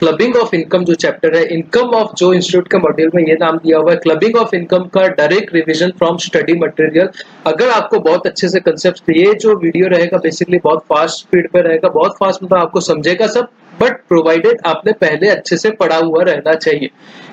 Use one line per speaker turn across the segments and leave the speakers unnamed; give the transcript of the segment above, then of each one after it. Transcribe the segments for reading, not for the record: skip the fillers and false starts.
Clubbing of income जो chapter है, income of जो इंस्टीट्यूट के मॉड्यूल में ये नाम दिया हुआ है, क्लबिंग ऑफ इनकम का direct revision from study material. अगर आपको बहुत अच्छे से कंसेप्ट, ये जो वीडियो रहेगा बेसिकली बहुत फास्ट स्पीड पे रहेगा, बहुत फास्ट मतलब आपको समझेगा सब, बट प्रोवाइडेड आपने पहले अच्छे से पढ़ा हुआ रहना चाहिए।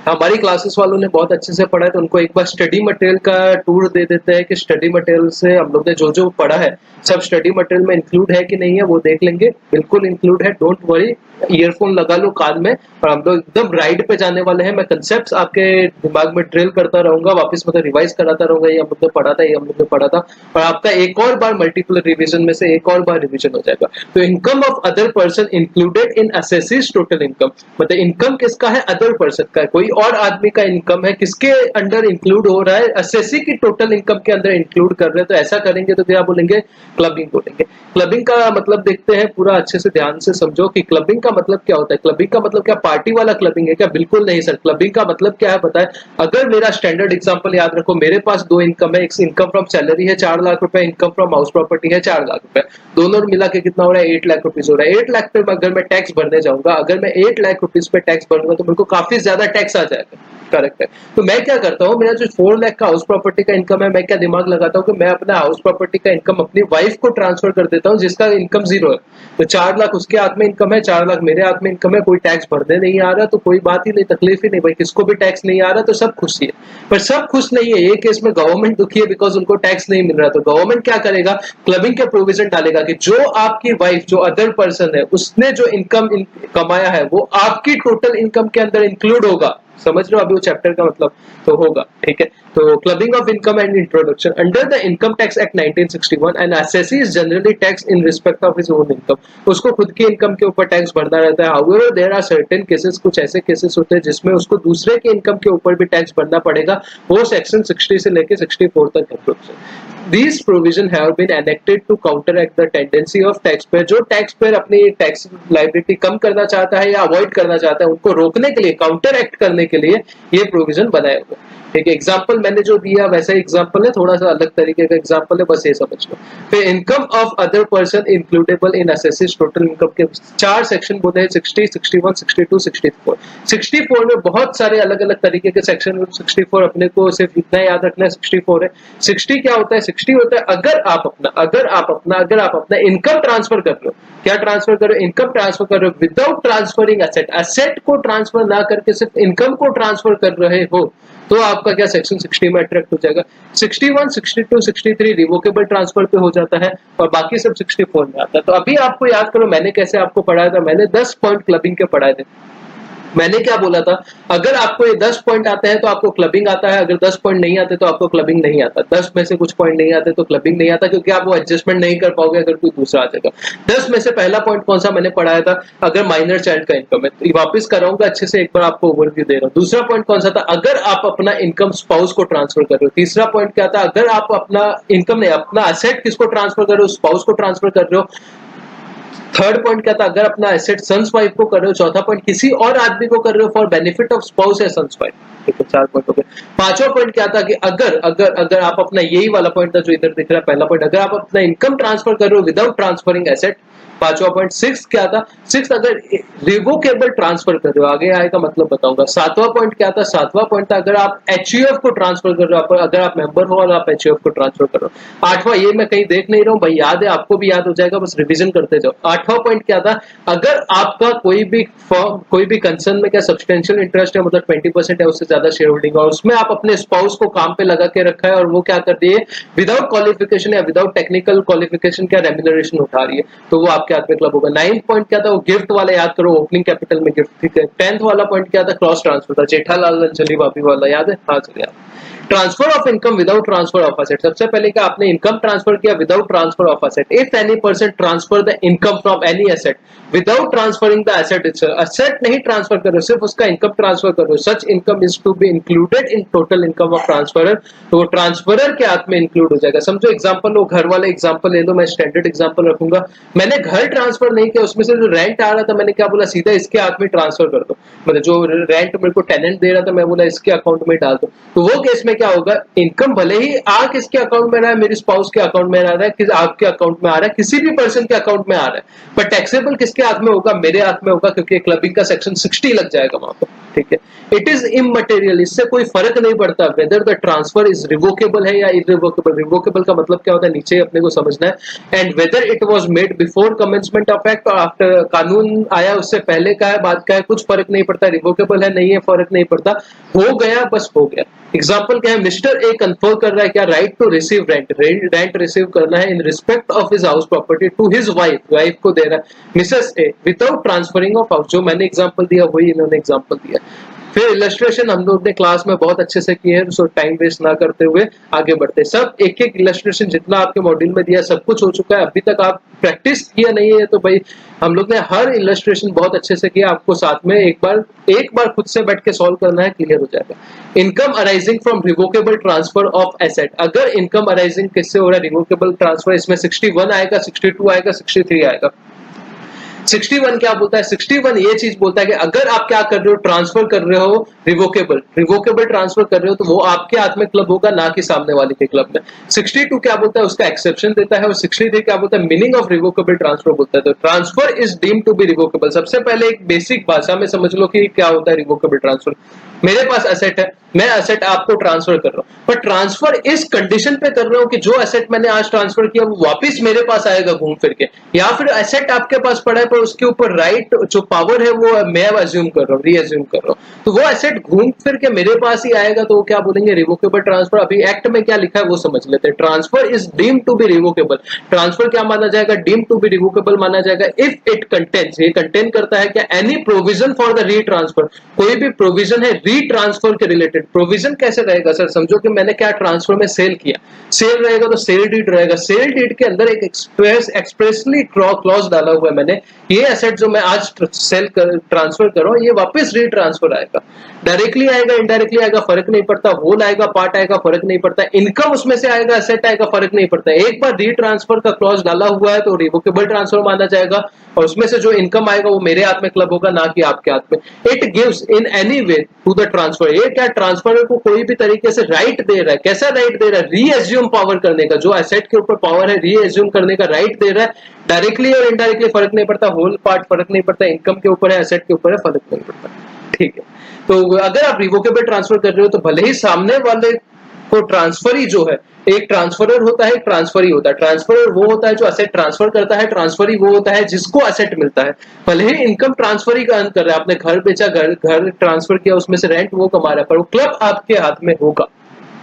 हमारी क्लासेस वालों ने बहुत अच्छे से पढ़ा है तो उनको एक बार स्टडी मटेरियल का टूर दे देते हैं कि स्टडी मटेरियल से हम लोग ने जो जो पढ़ा है सब स्टडी मटेरियल में इंक्लूड है कि नहीं है, वो देख लेंगे। बिल्कुल इंक्लूड है, डोंट वरी। ईयरफोन लगा लो कान में और हम लोग एकदम राइड पे जाने वाले हैं। मैं कंसेप्ट्स आपके दिमाग में ड्रिल करता रहूंगा, वापस मतलब रिवाइज कराता रहूंगा, ये हम लोग ने पढ़ा था, ये हम लोग ने पढ़ा था, और आपका एक और बार मल्टीपल रिवीजन में से एक और बार रिवीजन हो जाएगा। तो income of other person included in assessee's total income, मतलब इनकम किसका है, अदर पर्सन का है, कोई और आदमी का इनकम है, किसके अंडर इंक्लूड हो रहा है, असेसी की टोटल इनकम के अंदर इंक्लूड कर रहे हैं। तो ऐसा करेंगे तो क्या बोलेंगे, क्लबिंग बोलेंगे। क्लबिंग का मतलब देखते हैं, पूरा अच्छे से ध्यान से समझो कि क्लबिंग का मतलब क्या होता है। क्लबिंग का मतलब क्या पार्टी वाला क्लबिंग है क्या? बिल्कुल नहीं सर। क्लबिंग का मतलब क्या है पता है? अगर मेरा स्टैंडर्ड एग्जांपल याद रखो, मेरे पास दो इनकम है, एक इनकम फ्रॉम सैलरी है 4 लाख रुपए, इनकम फ्रॉम हाउस प्रॉपर्टी है 4 लाख रुपए, दोनों मिला के कितना हो रहा है, 8 लाख रुपीज हो रहा है। 8 लाख पे अगर मैं टैक्स भरने जाऊंगा, अगर मैं 8 लाख रुपीज पे टैक्स भरूंगा तो मेरे को काफी ज्यादा टैक्स आ जाएगा। करेक्ट है। तो मैं क्या करता हूँ, मेरा जो 4 लाख का हाउस प्रॉपर्टी का इनकम है, मैं क्या दिमाग लगाता हूँ कि मैं अपना हाउस प्रॉपर्टी का इनकम अपनी वाइफ को ट्रांसफर कर देता हूँ जिसका इनकम 0 है। तो 4 लाख उसके हाथ में इनकम है, 4 लाख मेरे हाथ में इनकम है, कोई टैक्स भरने नहीं आ रहा तो कोई बात ही नहीं, तकलीफ ही नहीं भाई, किसको भी टैक्स नहीं आ रहा तो सब खुशी है। पर सब खुश नहीं है, ये केस में गवर्नमेंट दुखी है बिकॉज उनको टैक्स नहीं मिल रहा। तो गवर्नमेंट क्या करेगा, क्लबिंग के प्रोविजन डालेगा कि जो आपकी वाइफ, जो अदर पर्सन है, उसने जो इनकम कमाया है वो आपकी टोटल इनकम के अंदर इंक्लूड होगा। समझ रहे हो अभी वो चैप्टर का मतलब? तो होगा, ठीक है। तो clubbing of income and introduction. Under the income tax act 1961 N assessee is generally tax in respect of his own income. उसको खुद की इनकम के ऊपर टैक्स भरना रहता है। However there are certain cases, कुछ ऐसे केसेस होते हैं जिसमें उसको दूसरे के इनकम के ऊपर भी टैक्स भरना पड़ेगा। वो सेक्शन 60 से लेके 64 तक है। These provisions have been enacted to counteract the tendency of taxpayer, जो taxpayer अपनी टैक्स लाइबिलिटी कम करना चाहता है या अवॉइड करना चाहता है, उनको रोकने के लिए, काउंटर एक्ट करने के लिए ये प्रोविजन बनाए हुए। ठीक है, एग्जाम्पल मैंने जो दिया वैसा एग्जाम्पल है, थोड़ा सा अलग तरीके का एग्जाम्पल है, बस ये समझ लो। फिर income of other person includable in assessee's total income के 4 सेक्शन बोले हैं, 60, 61, 62, 64। 64 में बहुत सारे अलग अलग तरीके के सेक्शन। 64 अपने को सिर्फ इतना याद रखना है, 64 है। 60 क्या होता है? 60 होता है अगर आप अपना इनकम ट्रांसफर कर रहे हो। क्या ट्रांसफर कर रहे हो? इनकम ट्रांसफर कर रहे हो विदाउट ट्रांसफरिंग एसेट। एसेट को ट्रांसफर ना करके सिर्फ इनकम को ट्रांसफर कर रहे हो तो आपका क्या सेक्शन 60 में अट्रैक्ट हो जाएगा। 61, 62, 63 रिवोकेबल ट्रांसफर पे हो जाता है और बाकी सब 64 में आता है। तो अभी आपको याद करो मैंने कैसे आपको पढ़ाया था। मैंने 10 पॉइंट क्लबिंग के पढ़ाए थे। मैंने क्या बोला था, अगर आपको ये 10 पॉइंट आते हैं तो आपको क्लबिंग आता है, अगर 10 पॉइंट नहीं आते तो आपको क्लबिंग नहीं आता। 10 में से कुछ पॉइंट नहीं आते तो क्लबिंग नहीं आता, क्योंकि आप वो एडजस्टमेंट नहीं कर पाओगे अगर कोई दूसरा आ जाएगा। 10 में से पहला पॉइंट कौन सा मैंने पढ़ाया था, अगर माइनर चाइल्ड का इनकम है, तो वापस कराऊंगा अच्छे से, एक बार आपको ओवरव्यू दे रहा हूँ। दूसरा पॉइंट कौन सा था, अगर आप अपना इनकम स्पाउस को ट्रांसफर कर रहे हो। तीसरा पॉइंट क्या था, अगर आप अपना इनकम नहीं, अपना एसेट किसको ट्रांसफर कर रहे हो, स्पाउस को ट्रांसफर कर रहे हो। थर्ड पॉइंट क्या था, अगर अपना एसेट सन्स वाइफ को कर रहे हो। चौथा पॉइंट किसी और आदमी को कर रहे हो फॉर बेनिफिट ऑफ स्पाउस या सन्स वाइफ। ठीक है, 4 पॉइंट हो गए। पांचवा पॉइंट क्या था कि अगर आप अपना, यही वाला पॉइंट था जो इधर दिख रहा है पहला पॉइंट, अगर आप अपना इनकम ट्रांसफर कर रहे हो विदाउट ट्रांसफरिंग एसेट। पांचवा पॉइंट। 6 क्या था, 6 अगर रिवोकेबल ट्रांसफर कर रहे हो, आगे आएगा मतलब बताऊंगा। 7वां पॉइंट क्या था, 7वां पॉइंट था अगर आप एचयूएफ को ट्रांसफर कर रहे हो, अगर आप मेंबर हो और आप एचयूएफ को ट्रांसफर कर रहे हो। 8वां, ये मैं कहीं देख नहीं रहा हूं भाई, याद है आपको भी याद हो जाएगा, बस रिवीजन करते जाओ। 8वां पॉइंट क्या था, अगर आपका कोई भी फॉर्म, कोई भी कंसर्न में क्या सब्सटेंशियल इंटरेस्ट है, मतलब 20% है, उससे ज्यादा शेयर होल्डिंग, और उसमें आप अपने स्पाउस को काम पे लगा के रखा है और वो क्या कर रही है, विदाउट क्वालिफिकेशन या विदाउट टेक्निकल क्वालिफिकेशन क्या रेम्यूनरेशन उठा रही है, तो वो आपके हाथ में क्लब होगा। 9th पॉइंट क्या था, वो गिफ्ट वाला याद करो, ओपनिंग कैपिटल में गिफ्ट। ठीक है। 10th वाला पॉइंट क्या था, क्रॉस ट्रांसफर था, जेठालाल अंजलि भाभी वाला, याद है? हाँ चलिए। Transfer of income without transfer of asset. सबसे पहले क्या, आपने इनकम ट्रांसफर किया without transfer of asset. If any person transfer the income from any asset without transferring the asset itself, asset नहीं ट्रांसफर कर रहे हो, सिर्फ उसका इनकम ट्रांसफर कर रहे हो, such income is to be included in total income of transferor. तो वो ट्रांसफरर के हाथ में इंक्लूड हो जाएगा। समझो एग्जांपल लो, घर वाले एग्जांपल ले लो, मैं स्टैंडर्ड एग्जांपल रखूंगा। मैंने घर ट्रांसफर नहीं किया, उसमें से जो रेंट आ रहा था मैंने क्या बोला, सीधा इसके हाथ में ट्रांसफर कर दो, मतलब जो रेंट मेरे को टेनेंट दे रहा था मैं बोला इसके अकाउंट में डाल दो। तो वो केस में क्या होगा, इनकम भले ही आ किसके अकाउंट में रहा है, मेरे स्पाउस के अकाउंट में आ रहा है, कि आपके अकाउंट में आ रहा है, किसी भी पर्सन के अकाउंट में आ रहा है, पर टैक्सेबल किसके हाथ में होगा, मेरे हाथ में होगा, क्योंकि क्लबिंग का सेक्शन 60 लग जाएगा वहां पर। ठीक है, इट इज इमटेरियल, इससे कोई फर्क नहीं पड़ता whether the transfer is revocable है या इरिवोकेबल। रिवोकेबल का मतलब क्या होता है नीचे अपने को समझना है। And whether it was made before commencement of act और आफ्टर कानून आया उससे पहले का है बाद का है, कुछ फर्क नहीं पड़ता, रिवोकेबल है नहीं है फर्क नहीं पड़ता, हो गया बस हो गया। एग्जाम्पल क्या है, मिस्टर ए कन्फर कर रहा है क्या, right to receive rent, rent receive करना है in respect of his house property to his wife, wife को दे रहा है Mrs A without transferring of house. जो मैंने एग्जांपल दिया वही इन्होंने एग्जांपल दिया। फिर इलस्ट्रेशन हम लोग ने क्लास में बहुत अच्छे से किए हैं, सो टाइम वेस्ट ना करते हुए आगे बढ़ते। सब एक एक इलस्ट्रेशन जितना आपके मॉड्यूल में दिया सब कुछ हो चुका है, अभी तक आप प्रैक्टिस किया नहीं है तो भाई हम लोग ने हर इलस्ट्रेशन बहुत अच्छे से किया, आपको साथ में एक बार खुद से बैठ के सॉल्व करना है, क्लियर हो जाएगा। Income arising from revocable transfer of asset, अगर इनकम अराइजिंग किससे हो रहा है, रिवोकेबल ट्रांसफर, इसमें 61 आएगा, 62 आएगा, 63 आएगा। 61 क्या बोलता है, 61 ये चीज बोलता है कि अगर आप क्या कर रहे हो, ट्रांसफर कर रहे हो रिवोकेबल ट्रांसफर कर रहे हो तो वो आपके हाथ में क्लब होगा ना कि सामने वाले के क्लब में। 62 क्या बोलता है, उसका एक्सेप्शन देता है, और 63 क्या बोलता है, मीनिंग ऑफ रिवोकेबल ट्रांसफर बोलता है। तो transfer is deemed to be revocable. सबसे पहले एक बेसिक भाषा में समझ लो कि क्या होता है रिवोकेबल ट्रांसफर। मेरे पास एसेट है, मैं एसेट आपको ट्रांसफर कर रहा हूं, पर ट्रांसफर इस कंडीशन पे कर रहा हूं कि जो एसेट मैंने आज ट्रांसफर किया वो वापस मेरे पास आएगा घूम फिर के, या फिर एसेट आपके पास पड़ा है पर उसके ऊपर राइट जो पावर है वो मैं अज्यूम कर रहा हूँ, रीअज्यूम कर रहा हूँ, तो वो एसेट घूम फिर के मेरे पास ही आएगा, तो वो क्या बोलेंगे, रिवोकेबल ट्रांसफर। अभी एक्ट में क्या लिखा है वो समझ लेते हैं। Transfer is deemed to be revocable, transfer क्या माना जाएगा, डीम्ड टू बी रिवोकेबल माना जाएगा इफ इट कंटेन्स, ये कंटेन करता है क्या, any provision for the re transfer, कोई भी प्रोविजन है री ट्रांसफर के रिलेटेड। प्रोविजन कैसे रहेगा सर, समझो कि मैंने क्या ट्रांसफर में सेल किया, सेल रहेगा तो सेल डीड रहेगा, सेल डीड के अंदर एक एक्सप्रेसली क्लॉज डाला हुआ है मैंने, ये एसेट जो मैं आज सेल ट्रांसफर कर रहा हूं ये वापस री ट्रांसफर आएगा, डायरेक्टली आएगा इनडायरेक्टली आएगा फर्क नहीं पड़ता, होल आएगा पार्ट आएगा फर्क नहीं पड़ता, इनकम उसमें से आएगा एसेट आएगा फर्क नहीं पड़ता। एक बार री ट्रांसफर का क्लॉज डाला हुआ है तो रिवोकेबल ट्रांसफर माना जाएगा, और उसमें से जो इनकम आएगा वो मेरे हाथ में क्लब होगा ना कि आपके हाथ में। It gives in any way to the transfer, ये क्या ट्रांसफर को कोई भी तरीके से राइट दे रहा है, कैसा राइट दे रहा है, रीअज्यूम पावर करने का, जो एसेट के ऊपर पावर है रीअज्यूम करने का राइट दे रहा है, डायरेक्टली और इनडायरेक्टली फर्क नहीं पड़ता, होल पार्ट फर्क नहीं पड़ता, इनकम के ऊपर है एसेट के ऊपर है फर्क नहीं पड़ता। ठीक है, तो अगर आप रिवोकेबल ट्रांसफर कर रहे हो तो भले ही सामने वाले को ट्रांसफरी जो है, एक ट्रांसफरर होता है एक ट्रांसफरी होता है, ट्रांसफरर वो होता है जो एसेट ट्रांसफर करता है, ट्रांसफरी वो होता है जिसको एसेट मिलता है। भले ही इनकम ट्रांसफरी का अर्न कर रहा है, आपने घर बेचा, घर ट्रांसफर किया, उसमें से रेंट वो कमा रहा है, पर वो क्लब आपके हाथ में होगा।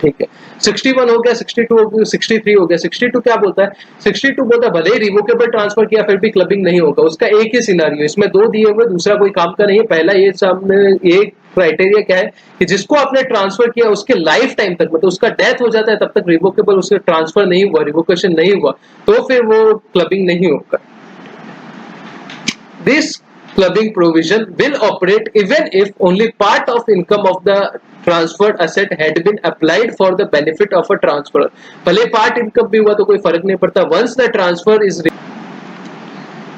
ठीक है, 61 हो गया, 62 हो गया, 63 हो गया। 62 क्या बोलता है, 62 बोलता है भले ही रिवोकेबल ट्रांसफर किया फिर भी क्लबिंग नहीं होगा, उसका एक ही सिनेरियो, इसमें दो दिए हुए, दूसरा कोई काम का नहीं है। पहला ये सामने एक क्राइटेरिया क्या है कि जिसको आपने ट्रांसफर किया उसके लाइफ टाइम तक, मतलब उसका डेथ हो जाता है तब तक रिवोकेबल उसके ट्रांसफर नहीं हुआ, रिवोकेशन नहीं हुआ, तो फिर वो क्लबिंग नहीं होगा। This clubbing provision will operate even if only part of income of the transferred asset had been applied for the benefit of a transferor। भले पार्ट इनकम भी हुआ तो कोई फर्क नहीं पड़ता, once the transfer is।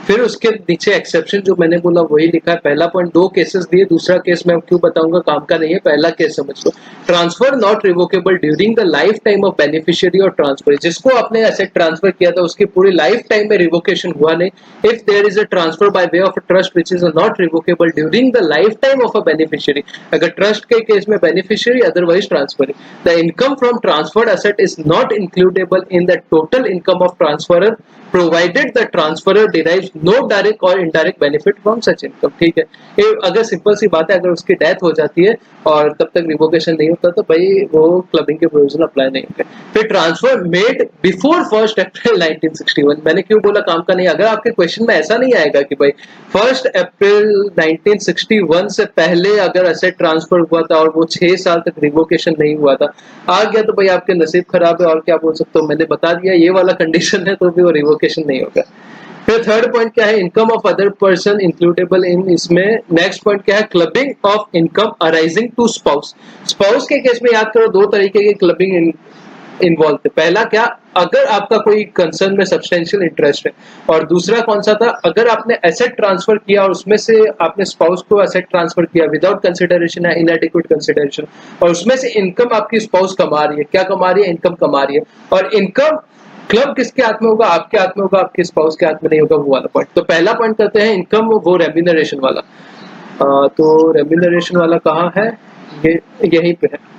फिर उसके नीचे एक्सेप्शन जो मैंने बोला वही लिखा है। पहला पॉइंट दो केसेस दिए, दूसरा केस मैं क्यों बताऊंगा काम का नहीं है, पहला केस समझ लो। Transfer not revocable during the life time of beneficiary और ट्रांसफर, जिसको आपने एसेट ट्रांसफर किया था उसकी पूरी लाइफ टाइम में रिवोकेशन हुआ नहीं। If there is a transfer by way of trust which is not revocable during the life time of a beneficiary, अगर ट्रस्ट के केस में beneficiary otherwise transfer, the income from transferred asset is not includable in the total income of transferor provided the transferor derives no direct or indirect benefit from such income। ठीक है, ये अगर simple सी बात है, अगर उसकी death हो जाती है और तब तक रिवोकेशन नहीं होता तो भाई वो क्लबिंग के प्रोविजन अप्लाई नहीं होंगे। फिर ट्रांसफर मेड बिफोर 1 अप्रैल 1961, मैंने क्यों बोला काम का नहीं, अगर आपके क्वेश्चन में ऐसा नहीं आएगा कि भाई 1 अप्रैल 1961 से पहले अगर एसेट ट्रांसफर हुआ था और वो 6 साल तक रिवोकेशन नहीं हुआ था, आ गया तो भाई आपके नसीब खराब है, और क्या बोल सकते हो, मैंने बता दिया ये वाला कंडीशन है तो भी वो रिवोकेशन नहीं होगा। फिर थर्ड पॉइंट क्या है, income of other person includable in, इसमें नेक्स्ट पॉइंट क्या है, clubbing of income arising to spouse. Spouse के केस में याद करो दो तरीके की क्लबिंग इन्वॉल्व थे। पहला क्या, अगर आपका कोई कंसर्न में सब्सटेंशियल इंटरेस्ट है, और दूसरा कौन सा था, अगर आपने एसेट ट्रांसफर किया और उसमें से आपने स्पाउस को एसेट ट्रांसफर किया विदाउट कंसिडरेशन या इनएडिक्वेट कंसिडरेशन, और उसमें से इनकम आपकी स्पाउस कमा रही है, क्या कमा रही है, इनकम कमा रही है, और इनकम क्लब किसके हाथ में होगा, आपके हाथ में होगा, आपके स्पाउस के हाथ में नहीं होगा, वो वाला पॉइंट। तो पहला पॉइंट करते हैं इनकम, वो रेम्यूनरेशन वाला। तो रेम्यूनरेशन वाला कहाँ है, ये यहीं पे है।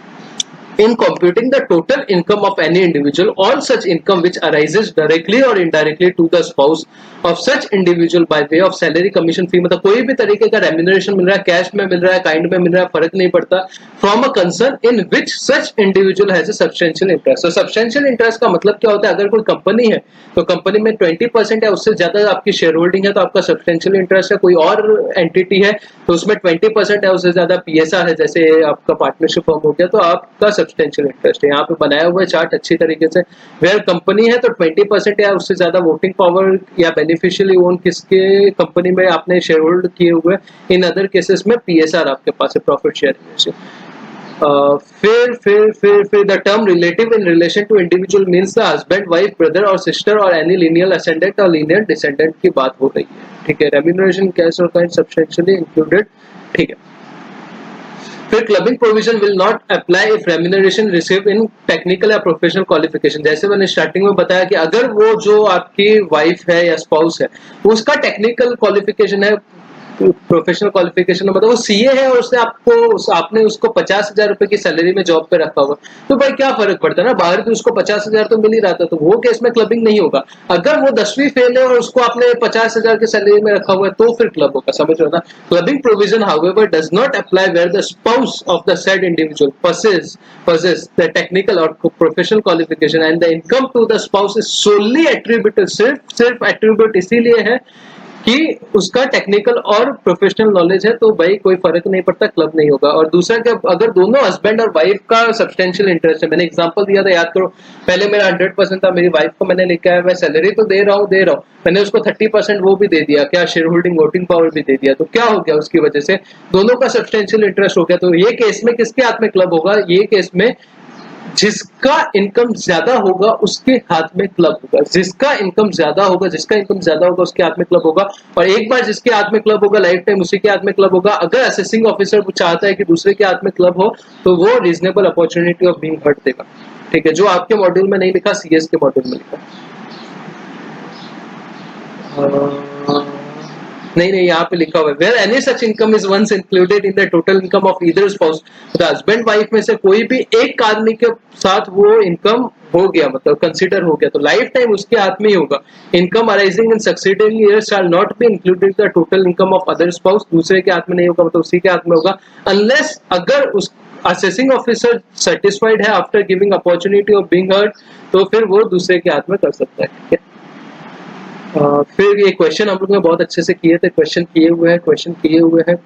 In computing the total income of any individual, all such income which arises directly or indirectly to the spouse of such individual by way of salary, commission, fee, मतलब कोई भी तरीके का रेम्यूनरेशन मिल रहा है, कैश में मिल रहा है, काइंड में मिल रहा है, फर्क नहीं पड़ता, from a concern in which such individual has a substantial interest. तो सब्सटेंशियल इंटरेस्ट का मतलब क्या होता है, अगर कोई कंपनी है तो कंपनी में 20% है, उससे ज्यादा आपकी शेयर होल्डिंग है तो आपका सब्सटेंशियल इंटरेस्ट है। कोई और एंटिटी है तो उसमें 20% है, उससे ज्यादा पीएसआर है, जैसे आपका पार्टनरशिप फॉर्म हो गया, तो आपका सब्सटेंशियल इंटरेस्ट है। यहाँ पे बनाया हुआ है चार्ट अच्छी तरीके से, वेयर कंपनी है तो 20% या उससे ज्यादा वोटिंग पावर या बेनिफिशियली ओन किसके कंपनी में आपने शेयर होल्ड किए हुए, इन अदर केसेस में पीएसआर आपके पास है, प्रॉफिट शेयरिंग से। फिर the term relative in relation to individual means the husband, wife, brother और सिस्टर और एनी लीनियर असेंडेंट और लीनियर डिसेंडेंट की बात हो रही है, ठीक है। रेम्यूनरेशन कैश और काइंड सब्सटेंशियली इंक्लूडेड, ठीक है। फिर clubbing provision will not apply if remuneration receive in technical या प्रोफेशनल क्वालिफिकेशन। जैसे मैंने स्टार्टिंग में बताया कि अगर वो जो आपकी वाइफ है या स्पाउस है उसका टेक्निकल क्वालिफिकेशन है, प्रोफेशनल क्वालिफिकेशन मतलब वो सीए है और उसने आपने उसको 50,000 रुपए की सैलरी में जॉब पे रखा हुआ, तो भाई क्या फर्क पड़ता है ना, बाहर भी उसको 50,000 तो मिल ही रहा था, तो वो केस में क्लबिंग नहीं होगा। अगर वो 10वीं फेल है और उसको आपने 50,000 की सैलरी में रखा हुआ है तो फिर क्लब होगा, समझ रहे हो ना। Clubbing provision however does not apply where the spouse of the said individual possess the technical or professional qualification and the income to the spouse is solely attributed, सिर्फ एट्रीब्यूट इसीलिए है कि उसका टेक्निकल और प्रोफेशनल नॉलेज है, तो भाई कोई फर्क नहीं पड़ता, क्लब नहीं होगा। और दूसरा क्या, अगर दोनों हस्बैंड और वाइफ का सब्सटेंशियल इंटरेस्ट है, मैंने एग्जांपल दिया था याद करो, पहले मेरा 100% था, मेरी वाइफ को मैंने लेके आया, मैं सैलरी तो दे रहा हूँ, मैंने उसको 30% वो भी दे दिया, क्या शेयर होल्डिंग वोटिंग पावर भी दे दिया, तो क्या हो गया, उसकी वजह से दोनों का सब्सटेंशियल इंटरेस्ट हो गया। तो ये केस में किसके हाथ में क्लब होगा, ये केस में जिसका इनकम ज्यादा होगा उसके हाथ में क्लब होगा, जिसका इनकम ज्यादा होगा उसके हाथ में क्लब होगा। और एक बार जिसके हाथ में क्लब होगा लाइफ टाइम उसी के हाथ में क्लब होगा। अगर असेसिंग ऑफिसर चाहता है कि दूसरे के हाथ में क्लब हो तो वो reasonable opportunity of being heard देगा, ठीक है, जो आपके मॉड्यूल में नहीं लिखा, सीएस के मॉड्यूल में लिखा। नहीं, यहाँ पे लिखा हुआ है where any such income is once included in the total income of either spouse, तो हस्बैंड वाइफ में से कोई भी एक आदमी के साथ वो इनकम हो गया, मतलब कंसीडर हो गया, तो लाइफ टाइम उसके हाथ में ही होगा। Income arising in succeeding years shall not be included the total income of other spouse, दूसरे के हाथ में नहीं होगा, मतलब उसी के हाथ में होगा, अनलेस अगर उस असेसिंग ऑफिसर सेटिस्फाइड है after giving opportunity of being heard, तो फिर वो दूसरे के हाथ में कर सकता है, ठीक है। फिर ये क्वेश्चन हम लोग ने बहुत अच्छे से किए थे, क्वेश्चन किए हुए हैं।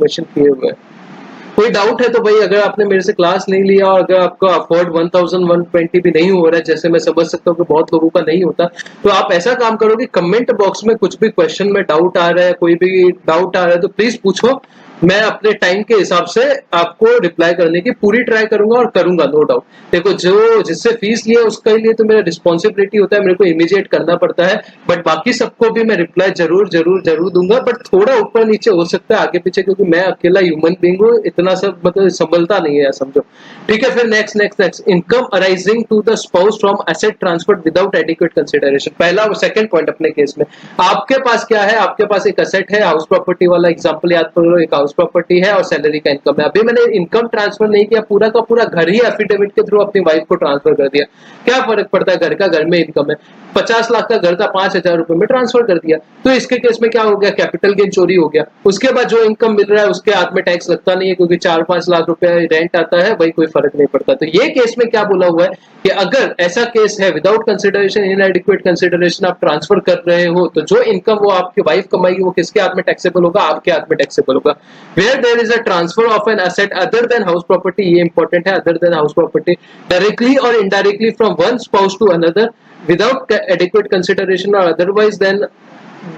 कोई डाउट है तो भाई, अगर आपने मेरे से क्लास नहीं लिया और अगर आपका अफोर्ड 1120 भी नहीं हो रहा है, जैसे मैं समझ सकता हूँ कि बहुत लोगों का नहीं होता, तो आप ऐसा काम करो कि कमेंट बॉक्स में कुछ भी क्वेश्चन में डाउट आ रहा है, कोई भी डाउट आ रहा है तो प्लीज पूछो, मैं अपने टाइम के हिसाब से आपको रिप्लाई करने की पूरी ट्राई करूंगा और करूंगा, नो डाउट। देखो, जो जिससे फीस लिया उसके लिए तो मेरा रिस्पॉन्सिबिलिटी होता है, मेरे को इमीडिएट करना पड़ता है, बट बाकी सबको भी मैं रिप्लाई जरूर दूंगा, बट थोड़ा ऊपर नीचे हो सकता है आगे पीछे, क्योंकि मैं अकेला ह्यूमन बीइंग हूँ, इतना सब मतलब संभलता नहीं है, समझो, ठीक है। फिर next income arising to the spouse from asset transfer without adequate consideration. पहला और सेकंड पॉइंट अपने केस में, आपके पास क्या है, आपके पास एक एसेट है, हाउस प्रॉपर्टी वाला एग्जांपल याद करो, एक हाउस प्रॉपर्टी है और सैलरी का इनकम है। अभी मैंने इनकम ट्रांसफर नहीं किया, पूरा का पूरा घर ही एफिडेविट के थ्रू अपनी वाइफ को ट्रांसफर कर दिया, क्या फर्क पड़ता है, घर का घर में इनकम है, 50 लाख का घर था 5,000 रुपए में ट्रांसफर कर दिया, तो इसके केस में क्या हो गया, कैपिटल गेन चोरी हो गया। उसके बाद जो इनकम मिल रहा है उसके हाथ में टैक्स लगता नहीं है, क्योंकि 4-5 लाख रुपए रेंट आता है, भाई कोई फर्क नहीं पड़ता। तो ये केस में क्या बोला हुआ है कि अगर ऐसा केस है, विदाउट कंसिडरेशन, इनएडिक्वेट कंसिडरेशन आप ट्रांसफर कर रहे हो, तो जो इनकम वो आपकी वाइफ कमाएगी वो किसके हाथ में टैक्सेबल होगा, आपके हाथ में टैक्सेबल होगा। Where there is a transfer of an asset other than house property, ये इंपॉर्टेंट है, other than house property, directly और indirectly from one spouse to another without adequate consideration or otherwise, then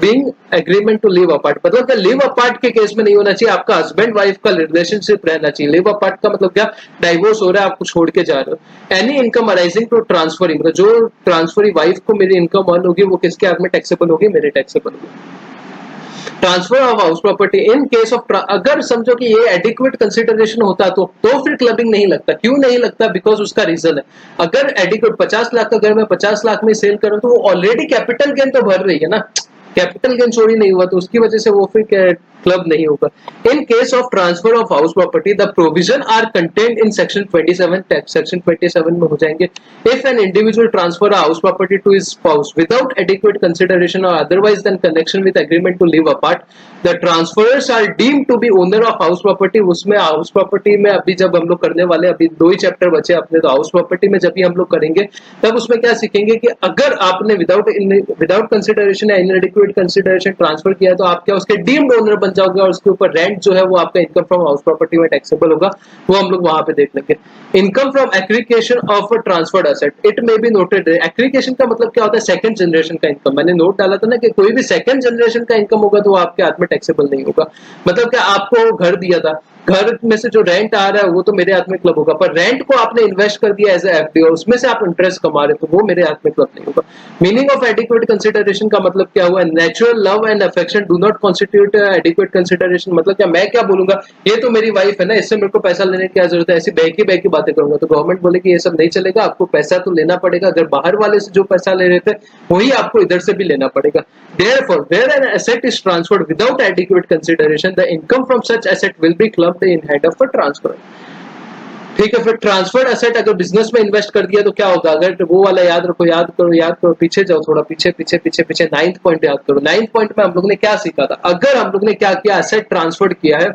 being agreement to live apart, मतलब क्या live apart के case में नहीं होना चाहिए, आपका हस्बैंड वाइफ का रिलेशनशिप रहना चाहिए। लिव अपार्ट का मतलब क्या, डाइवोर्स हो रहा है, आपको छोड़ के जा रहे हो। Any income arising to transferring, मतलब जो ट्रांसफरी वाइफ को मेरी इनकम अर्न होगी वो किसके हाथ में टैक्सेबल होगी, मेरे टैक्सेबल होगी। Transfer of house property in case of, अगर समझो कि ये एडिक्वेट कंसिडरेशन होता तो फिर क्लबिंग नहीं लगता। क्यों नहीं लगता, बिकॉज उसका रीजन है, अगर एडिक्वेट 50 लाख का घर मैं 50 लाख में सेल करूं तो वो ऑलरेडी कैपिटल गेन तो भर रही है ना, कैपिटल गेन चोरी नहीं हुआ तो उसकी वजह से वो फिर क्लब नहीं होगा। In case of transfer of house property the provision are content in section 27, section 27 में हो जाएंगे। If an individual transfer house property to his spouse without adequate consideration और otherwise then connection with agreement to live apart, the transferors are deemed to be owner of house property. उसमें house property में अभी जब हम लोग करने वाले, अभी 2 ही चैप्टर बचे अपने, तो हाउस प्रॉपर्टी में जब भी हम लोग करेंगे तब उसमें क्या सीखेंगे कि अगर आपने विदाउट कंसिडरेशन या इनएडिक्वेट कंसिडरेशन ट्रांसफर किया तो आप क्या उसके डीम्ड ओनर बन जाओगे और उसके ऊपर रेंट जो है वो आपका इनकम फ्रॉम हाउस प्रॉपर्टी में टैक्सेबल होगा, वो हम लोग वहां पे देख लेंगे। Income from aggregation of a transferred asset, it may be noted. Aggregation का मतलब क्या होता है, सेकंड जनरेशन का इनकम। मैंने नोट डाला था ना कि कोई भी सेकंड जनरेशन का इनकम होगा तो वो आपके हाथ में टैक्सेबल नहीं होगा। मतलब क्या, आपको घर दिया था, घर में से जो रेंट आ रहा है वो तो मेरे हाथ में क्लब होगा, पर रेंट को आपने इन्वेस्ट कर दिया एज एफडी और उसमें से आप इंटरेस्ट कमा रहे तो वो मेरे हाथ में क्लब नहीं होगा। मीनिंग ऑफ एडिक्वेट कंसिडरेशन का मतलब क्या हुआ, natural love and affection do not constitute adequate consideration. मतलब क्या, मैं क्या बोलूंगा, ये तो मेरी वाइफ है ना, इससे मेरे को पैसा लेने की क्या जरूरत है, ऐसी बहकी बातें करूंगा तो गवर्नमेंट बोलेगी ये सब नहीं चलेगा, आपको पैसा तो लेना पड़ेगा। अगर बाहर वाले से जो पैसा ले रहे थे वही आपको इधर से भी लेना पड़ेगा। Therefore, where an asset is transferred without adequate consideration, the income from such asset will be clubbed in head of a transfer. ठीक है, फिर ट्रांसफर्ड एसेट अगर बिजनेस में इन्वेस्ट कर दिया तो क्या होगा, अगर वो वाला याद रखो, याद करो, पीछे जाओ थोड़ा, पीछे 9th पॉइंट याद करो। 9th पॉइंट में हम लोग ने क्या सीखा था, अगर हम लोग ने क्या किया, एसेट ट्रांसफर किया है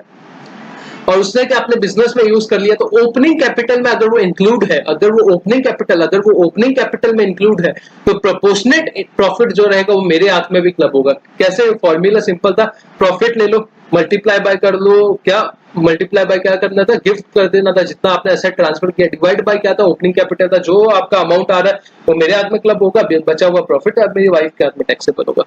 और उसने क्या अपने बिजनेस में यूज कर लिया तो ओपनिंग कैपिटल में अगर वो इंक्लूड है, अगर वो ओपनिंग कैपिटल में इंक्लूड है तो प्रोपोर्शनेट प्रॉफिट जो रहेगा वो मेरे हाथ में भी क्लब होगा। कैसे, फॉर्मूला सिंपल था, प्रॉफिट ले लो, मल्टीप्लाई बाय कर लो, क्या मल्टीप्लाई बाय क्या करना था, गिफ्ट कर देना था जितना आपने एसेट ट्रांसफर किया, डिवाइड बाय क्या था, ओपनिंग कैपिटल था, जो आपका अमाउंट आ रहा है वो मेरे हाथ में क्लब होगा, बचा हुआ प्रॉफिट मेरी वाइफ के हाथ में टैक्सेबल होगा।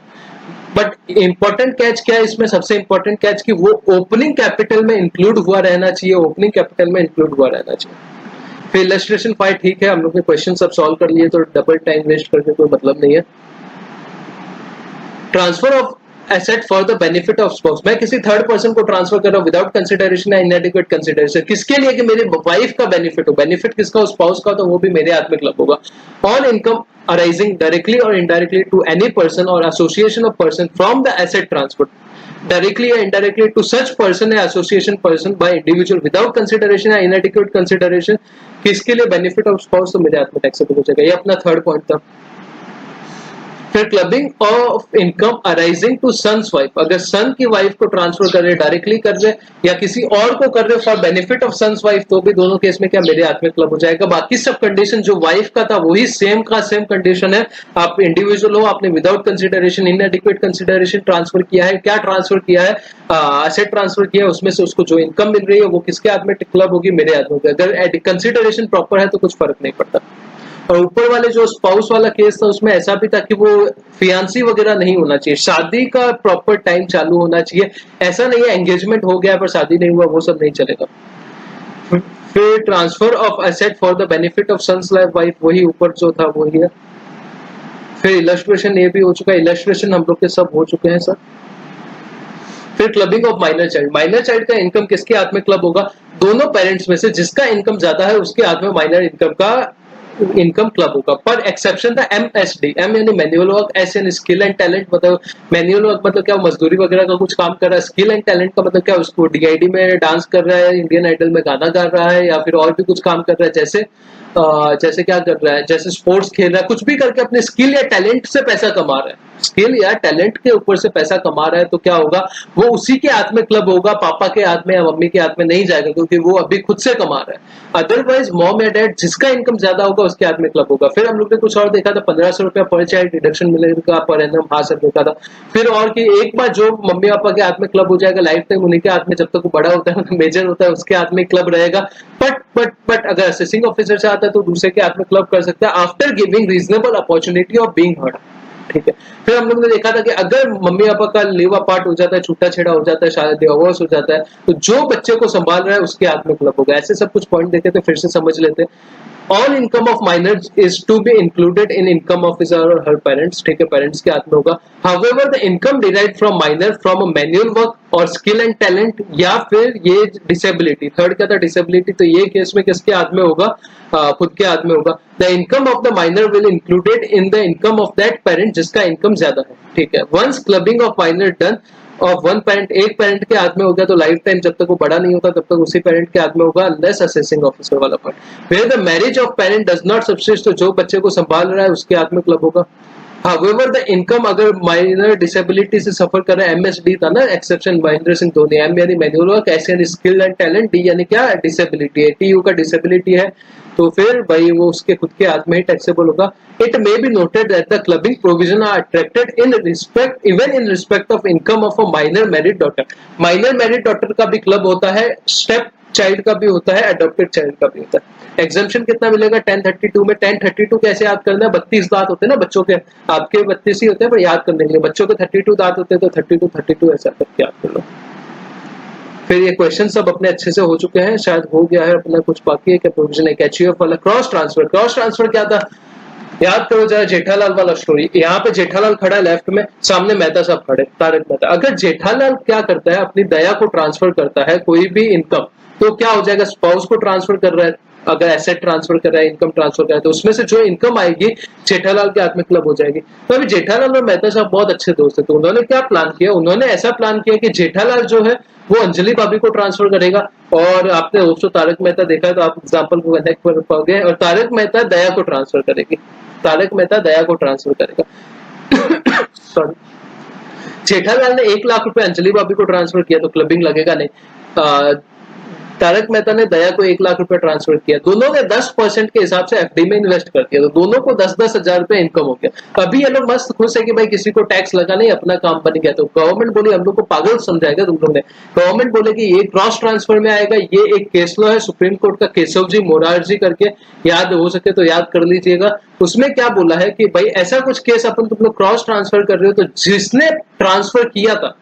बट इंपॉर्टेंट कैच क्या है इसमें, सबसे इंपॉर्टेंट कैच कि वो ओपनिंग कैपिटल में इंक्लूड हुआ रहना चाहिए, ओपनिंग कैपिटल में इंक्लूड हुआ रहना चाहिए। फिर इलस्ट्रेशन 5 ठीक है, हम लोग ने क्वेश्चन सब सॉल्व कर लिए तो डबल टाइम वेस्ट करके कोई मतलब नहीं है। Transfer of asset for the benefit of spouse, मैं किसी थर्ड पर्सन को ट्रांसफर कर रहा हूं विदाउट कंसिडरेशन या इनएडिक्वेट कंसिडरेशन, किसके लिए कि मेरी वाइफ का बेनिफिट हो, बेनिफिट किसका हो, स्पाउस का, तो वो भी मेरे हाथ में क्लब होगा। On income arising directly or indirectly to any person or association of person from the asset transfer, directly or indirectly to such person or association person by individual without consideration or inadequate consideration, किसके लिए benefit of spouse, तो मेरे हाथ में taxable हो जाएगा। ये अपना थर्ड पॉइंट था। फिर clubbing of income arising to son's wife, अगर सन की वाइफ को ट्रांसफर कर रहे, डायरेक्टली कर रहे या किसी और को कर रहे for benefit of son's wife, तो भी दोनों केस में क्या मेरे हाथ में क्लब हो जाएगा। बाकी सब कंडीशन जो वाइफ का था वही सेम का सेम कंडीशन है। आप इंडिविजुअल हो, आपने विदाउट कंसिडरेशन इनएडिक्वेट कंसिडरेशन ट्रांसफर किया है, क्या ट्रांसफर किया है, एसेट ट्रांसफर किया है, उसमें से उसको जो इनकम मिल रही है वो किसके हाथ में क्लब होगी, मेरे हाथ में होगी। अगर कंसिडरेशन प्रॉपर है तो कुछ फर्क नहीं पड़ता। और ऊपर वाले जो स्पाउस वाला केस था उसमें ऐसा भी था कि वो फियांसी वगैरह नहीं होना चाहिए, शादी का प्रॉपर टाइम चालू होना चाहिए। ऐसा नहीं है एंगेजमेंट हो गया पर शादी नहीं हुआ, वो सब नहीं चलेगा। फिर transfer of asset for the benefit of son's wife, वही ऊपर जो था वही है। फिर इलस्ट्रेशन ये भी हो चुका है, इलस्ट्रेशन हम लोग के सब हो चुके हैं सर। फिर clubbing of minor child, minor child का इनकम किसके हाथ में क्लब होगा, दोनों पेरेंट्स में से जिसका इनकम ज्यादा है उसके हाथ में माइनर इनकम का इनकम क्लब होगा। पर एक्सेप्शन था एमएसडी, एम यानी मैनुअल वर्क, एस यानी स्किल एंड टैलेंट, मतलब मैनुअल वर्क मतलब क्या, मजदूरी वगैरह का कुछ काम कर रहा है, स्किल एंड टैलेंट का मतलब क्या, उसको डीआईडी में डांस कर रहा है, इंडियन आइडल में गाना गा रहा है या फिर और भी कुछ काम कर रहा है, जैसे क्या कर रहा है, जैसे स्पोर्ट्स खेल रहा है, कुछ भी करके अपने स्किल या टैलेंट से पैसा कमा रहा है, स्किल या टैलेंट के ऊपर से पैसा कमा रहा है, तो क्या होगा, वो उसी के हाथ में क्लब होगा, पापा के हाथ में या मम्मी के हाथ में नहीं जाएगा क्योंकि वो अभी खुद से कमा रहा है। अदरवाइज मॉम या डैड जिसका इनकम ज्यादा होगा उसके हाथ में क्लब होगा। फिर हम लोग ने कुछ और देखा था, 1500 रुपया पर चाइल्ड डिडक्शन मिलेगा पर एनम, हाँ सर देखा था। फिर और कि एक बार जो मम्मी पापा के हाथ में क्लब हो जाएगा लाइफ टाइम उन्हीं के हाथ में, जब तक वो बड़ा होता है मेजर होता है उसके हाथ में क्लब रहेगा। बट अगर असेसिंग ऑफिसर से आता है तो दूसरे के हाथ में क्लब कर सकता है after giving reasonable opportunity of being heard. ठीक है। फिर हम लोग ने देखा था कि अगर मम्मी पापा का लिव अपार्ट हो जाता है, छूटा छेड़ा हो जाता है, शायद डिवोर्स हो जाता है, तो जो बच्चे को संभाल रहा है उसके हाथ में क्लब होगा। ऐसे सब कुछ पॉइंट देखे थे, फिर से समझ लेते हैं। All income of minor is to be included in income of his और हर पेरेंट्स, ठीक है, पेरेंट्स के हाथ में होगा। However the income derived from minor from a manual work और स्किल एंड टैलेंट, या फिर ये डिसेबिलिटी, थर्ड क्या था डिसेबिलिटी, तो ये केस में किसके हाथ में होगा, खुद के हाथ में होगा। The income of the minor will included in the income of that parent जिसका इनकम ज्यादा है, ठीक है। Once clubbing of minor done of one parent, एक पेरेंट के हाथ में हो गया तो लाइफ टाइम जब तक वो बड़ा नहीं होता तब तक उसी पेरेंट के हाथ में होगा, लेस असेसिंग ऑफिसर वाला part. Where the marriage of parent does not subsist, तो जो बच्चे को संभाल रहा है उसके हाथ में क्लब होगा। हाउएवर द इनकम अगर माइनर डिसेबिलिटी से सफर कर रहा है, एमएसडी था ना एक्सेप्शन महेंद्र सिंह धोनी, एम यानी मैनुअल वर्क, एस यानी स्किल एंड टैलेंट, डी यानी क्या डिसेबिलिटी है, टीयू का डिसेबिलिटी है, तो फिर भाई वो उसके खुद के हाथ में ही टैक्सेबल होगा। It may be noted that the clubbing provision are attracted in respect even in respect of income of a minor married daughter. Minor married daughter का भी क्लब होता है, स्टेप चाइल्ड का भी होता है, अडॉप्टेड चाइल्ड का भी होता है। एग्जाम्पशन कितना मिलेगा 1032 में, 1032 कैसे याद करना है, 32 दांत होते हैं ना बच्चों के, आपके 32 ही होते हैं पर याद करने के लिए, बच्चों के 32 दांत होते हैं तो 32 ऐसा करके याद कर लो। फिर ये क्वेश्चन सब अपने अच्छे से हो चुके हैं, शायद हो गया है अपना, कुछ बाकी है क्या प्रोविजन है एचयूएफ वाला। क्रॉस ट्रांसफर, क्रॉस ट्रांसफर क्या था, याद करो जरा जेठालाल वाला स्टोरी। यहाँ पे जेठालाल खड़ा है लेफ्ट में, सामने मेहता साहब खड़े, तारक मेहता। अगर जेठालाल क्या करता है, अपनी दया को ट्रांसफर करता है कोई भी इनकम, तो क्या हो जाएगा, स्पाउस को ट्रांसफर कर रहा है, अगर एसेट ट्रांसफर कर रहा है, इनकम ट्रांसफर कर रहा है, तो उसमें से जो इनकम आएगी जेठालाल के हाथ में क्लब हो जाएगी। तो अभी जेठालाल और मेहता साहब बहुत अच्छे दोस्त है, तो उन्होंने क्या प्लान किया, उन्होंने ऐसा प्लान किया कि जेठालाल जो है वो अंजलि भाभी को ट्रांसफर करेगा, और आपने दोस्तों तारक मेहता देखा है तो आप एग्जाम्पल को कनेक्ट कर पाओगे, और तारक मेहता दया को ट्रांसफर करेगी, तारक मेहता दया को ट्रांसफर करेगा। सॉरी, जेठालाल ने 1 लाख रुपए अंजलि भाभी को ट्रांसफर किया तो क्लबिंग लगेगा नहीं। तारक मेहता ने दया को 1 लाख रुपए ट्रांसफर किया, दोनों ने 10% के हिसाब से एफडी में इन्वेस्ट कर दिया, तो दोनों को 10-10 हजार रुपए इनकम हो गया। अभी ये लोग मस्त खुश है कि भाई किसी को टैक्स लगा नहीं, अपना काम बन गया। तो गवर्नमेंट बोली हम लोग को पागल समझाएगा तुम लोग ने, गवर्नमेंट बोले कि ये क्रॉस ट्रांसफर में आएगा, ये एक केस लॉ है सुप्रीम कोर्ट का, केशव जी मोरारजी करके, याद हो सके तो याद कर लीजिएगा। उसमें क्या बोला है कि भाई ऐसा कुछ केस अपन तुम लोग क्रॉस ट्रांसफर कर रहे हो तो जिसने ट्रांसफर किया था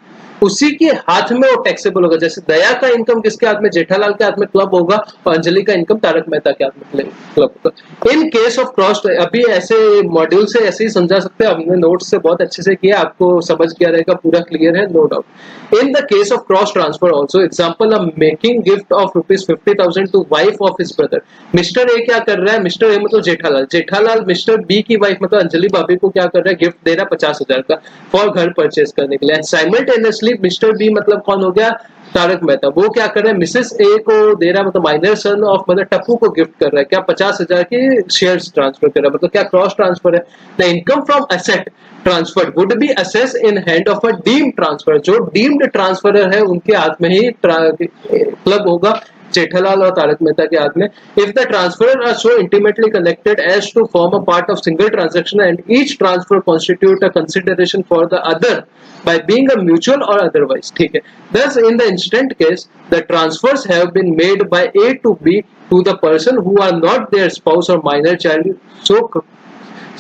उसी के हाथ में वो टैक्सेबल होगा। जैसे दया का इनकम किसके हाथ में, जेठालाल के हाथ में क्लब होगा, और अंजलि का इनकम तारक मेहता के हाथ में क्लब होगा। इन केस ऑफ क्रॉस, अभी ऐसे मॉड्यूल से ऐसे ही समझा सकते हैं, हमने नोट्स से बहुत अच्छे से किया, आपको समझ गया रहेगा, पूरा क्लियर है, no doubt. In the case of cross transfer also, example of making gift of ₹50,000 to wife of his brother. Mister A क्या कर रहा है, मिस्टर ए मतलब जेठालाल, जेठालाल मिस्टर बी की वाइफ मतलब अंजलि भाभी को क्या कर रहा है, गिफ्ट दे रहा है 50,000 का फॉर घर परचेज करने के लिए। साइमल्टेनियसली मिस्टर बी मतलब कौन हो गया, तारक मेहता, वो क्या कर रहा है, मिसेस ए को दे रहा है, मतलब माइनर सन ऑफ मतलब टप्पू को गिफ्ट कर रहा है, क्या 50,000 की शेयर्स ट्रांसफर कर रहा है, मतलब क्या क्रॉस ट्रांसफर है। The income from asset transferred would be assess in hand of a deemed transfer, जो डीम्ड ट्रांसफरर है उनके हाथ में ही क्लब होगा, जेठालाल और तारक मेहता के हाथ में। If the transfer are so intimately connected as to form a part of single transaction and each transfer constitute a consideration for the other by being a mutual or otherwise, ठीक है। Thus in the instant case the transfers have been made by A to B to the person who are not their spouse or minor child, so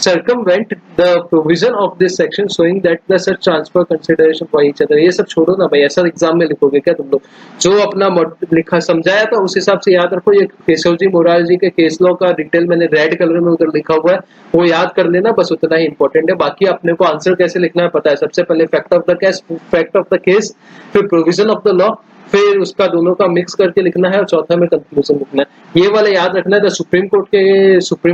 circumvent the provision of this section showing that the such transfer consideration for each other। ये सब छोड़ो ना भाई, ऐसा exam में लिखोगे क्या तुम लोग, जो अपना लिखा समझाया था उस हिसाब से याद रखो। ये केशव जी मोरारजी के केस लॉ का डिटेल मैंने रेड कलर में उधर लिखा हुआ है, वो याद कर लेना, बस उतना ही इंपॉर्टेंट है। बाकी अपने को आंसर कैसे लिखना है पता है, सबसे पहले फैक्ट ऑफ द केस, फिर प्रोविजन ऑफ द लॉ, फिर उसका दोनों का मिक्स करके लिखना है, और चौथा में कंक्लूजन लिखना है। ये वाला याद रखना है। सुप्रीम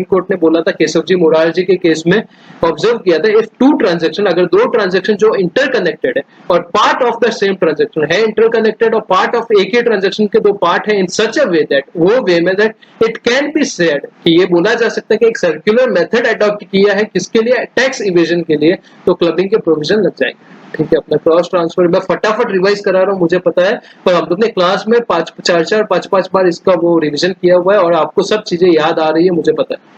कोर्ट ने बोला था केशव जी मोरारजी के केस में, ऑब्जर्व किया था, इफ टू ट्रांजैक्शन, अगर दो ट्रांजैक्शन जो इंटरकनेक्टेड है और part of the same transaction है, इंटरकनेक्टेड और पार्ट ऑफ एक ही ट्रांजैक्शन के दो पार्ट है, इन सच अ वे दैट, वो वे में that it can be said, कि ये बोला जा सकता है कि एक सर्कुलर मेथड अडॉप्ट किया है किसके लिए, टैक्स इवेजन के लिए, तो क्लबिंग के प्रोविजन लग जाएंगे। ठीक है, अपना क्रॉस ट्रांसफर मैं फटाफट रिवाइज करा रहा हूँ, मुझे पता है, पर हम लोग ने क्लास में 5-5 बार इसका वो रिवीजन किया हुआ है और आपको सब चीजें याद आ रही है, मुझे पता है।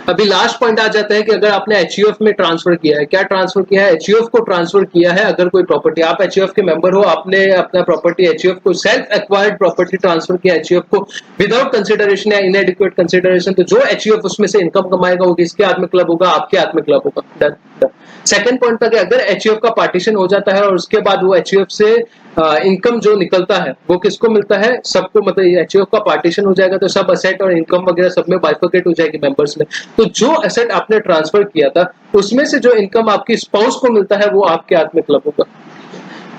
अभी लास्ट पॉइंट आ जाता है कि अगर आपने एचयूएफ में ट्रांसफर किया है, क्या ट्रांसफर किया है, एचयूएफ को ट्रांसफर किया है, अगर कोई प्रॉपर्टी, आप एचयूएफ के मेंबर हो, आपने अपना प्रॉपर्टी एचयूएफ को, सेल्फ एक्वायर्ड प्रॉपर्टी ट्रांसफर किया एचयूएफ को विदाउट कंसिडरेशन या इनएडिक्वेट कंसिडरेशन, तो जो एचयूएफ उसमें से इनकम कमाएगा वो किसके हाथ में क्लब होगा, आपके हाथ में क्लब होगा। डन। सेकंड पॉइंट था कि अगर एचयूएफ का पार्टीशन हो जाता है और उसके बाद वो एचयूएफ से इनकम जो निकलता है वो किसको मिलता है, सबको, मतलब एचयूएफ का पार्टीशन हो जाएगा तो सब असेट और इनकम वगैरह सब में बाइफरकेट हो जाएगी मेंबर्स में। तो जो असेट आपने ट्रांसफर किया था उसमें से जो इनकम आपकी स्पाउस को मिलता है वो आपके हाथ में क्लब होगा।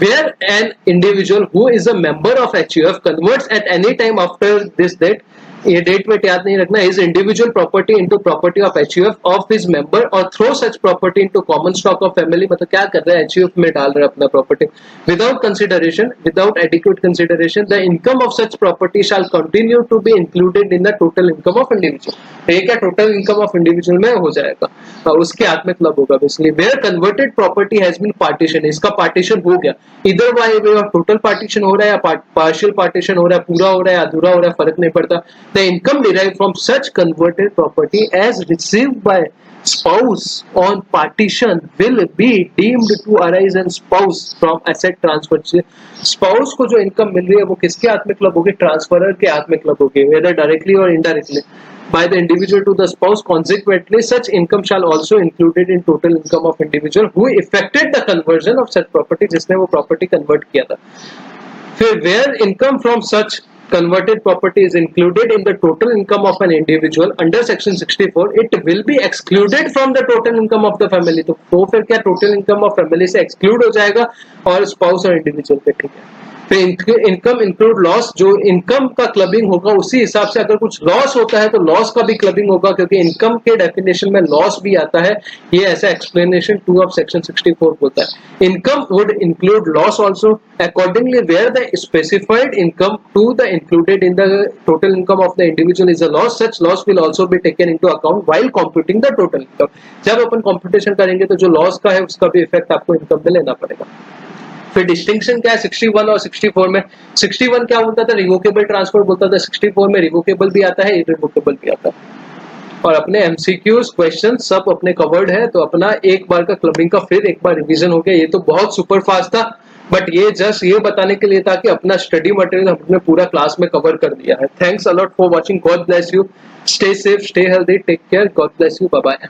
Where an individual who is a member of HUF converts at any time after this date, ये डेट वेट याद नहीं रखना, his individual property into property of HUF of his member or throw such property into common stock of family, मतलब क्या कर रहा है, HUF में डाल रहा है अपना property without consideration, without adequate consideration, the income of such property shall continue to be included in the total income of individual। ये क्या टोटल इनकम ऑफ इंडिविजुअल में हो जाएगा, उसके हाथ में क्लब होगा basically. Where converted property has been partition, इसका पार्टीशन हो गया, इधर by way of total partition हो रहा है या पार्शियल पार्टीशन हो रहा है, पूरा हो रहा है अधूरा हो रहा है, फर्क नहीं पड़ता। The income derived from such converted property as received by spouse on partition will be deemed to arise and spouse from asset transfer। spouse को जो इनकम मिल रही है वो किसके हाथ में क्लब होगी, ट्रांसफरर के हाथ में क्लब होगी, whether directly or indirectly by the individual to the spouse। consequently such income shall also included in total income of individual who effected the conversion of such property, जिसने वो property convert किया था। फिर where income from such converted property is included in the total income of an individual under section 64, it will be excluded from the total income of the family। तो फिर क्या total income of family से exclude हो जाएगा और spouse और individual पे, ठीक है। फिर इनकम इंक्लूड लॉस, जो इनकम का क्लबिंग होगा उसी हिसाब से अगर कुछ लॉस होता है तो लॉस का भी क्लबिंग होगा, क्योंकि इनकम के डेफिनेशन में लॉस भी आता है, ये ऐसा एक्सप्लेनेशन 2 ऑफ सेक्शन 64 होता है। Income would include loss also accordingly where the specified income to the included in the total income of the individual is a loss, such loss will also be taken into account while computing the total income। जब अपन computation करेंगे तो जो loss का है उसका भी effect आपको income में लेना पड़ेगा। फिर डिस्टिंक्शन क्या है 61 और 64 में, 61 क्या बोलता था, रिवोकेबल ट्रांसफर बोलता था, 64 में रिवोकेबल भी आता है, इरिवोकेबल भी आता है। और अपने एमसीक्यूज क्वेश्चन सब अपने कवर्ड है, तो अपना एक बार का क्लबिंग का फिर एक बार रिवीजन हो गया। ये तो बहुत सुपर फास्ट था, बट ये जस्ट ये बताने के लिए था कि अपना स्टडी मटेरियल हमने पूरा क्लास में कवर कर दिया है। Thanks a lot for watching, God bless you, stay safe, stay healthy, take care, God bless you, bye bye.